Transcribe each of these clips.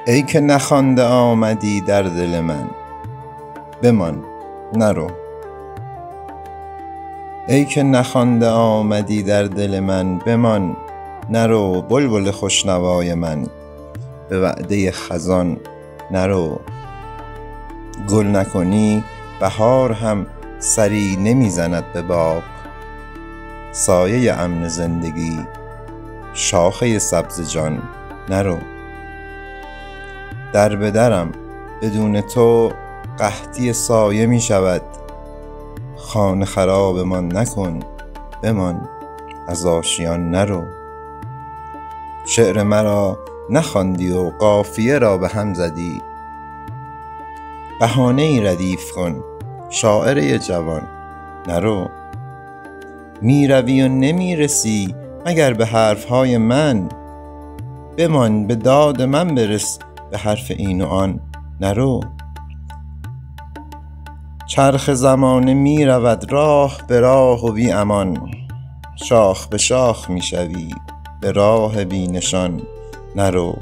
ای که نخوانده آمدی در دل من، بمان نرو. ای که نخوانده آمدی در دل من، بمان نرو. بلبل خوشنوای من، به وعده خزان نرو. گل نکنی بهار هم سری نمیزند به باغ، سایه امن زندگی شاخه سبز جان نرو. در به درم بدون تو قحطی سایه می شود، خانه خرابمان نکن، بمان از آشیان نرو. شعر مرا نخواندی و قافیه را به هم زدی، بهانه ای ردیف کن شاعر جوان نرو. می روی و نمی رسی مگر به حرفهای من، بمان به داد من برس به حرف این و آن نرو. چرخ زمانه می رود راه به راه و بی امان، شاخ به شاخ می شوی به راه بی نشان نرو.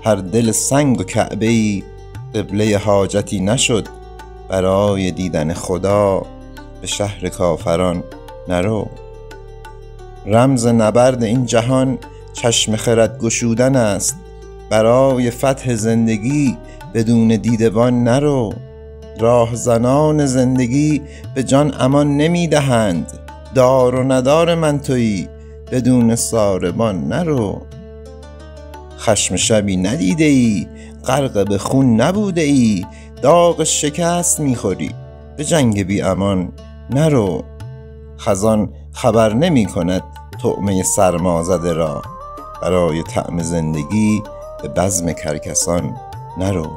هر دل سنگ و کعبه ای قبله حاجتی نشد، برای دیدن خدا به شهر کافران نرو. رمز نبرد این جهان چشم خرد گشودن است، برای فتح زندگی بدون دیدبان نرو. راهزنان زندگی به جان امان نمی دهند، دار و ندار من تویی بدون ساربان نرو. خشم شبی ندیده ای، غرق به خون نبوده ای، داغ شکست می خوری به جنگ بی امان نرو. خزان خبر نمی کند طعمه سرما زده را، برای طعم زندگی به بزم کرکسان نرو.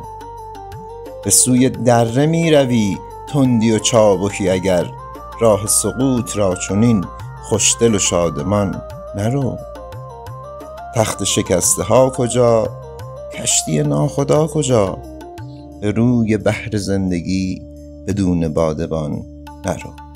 به سوی دره می روی تندی و چابکی اگر، راه سقوط را چنین خوشدل و شادمان نرو. تخت شکسته ها کجا، کشتی ناخدا کجا، به روی بحر زندگی بدون بادبان نرو.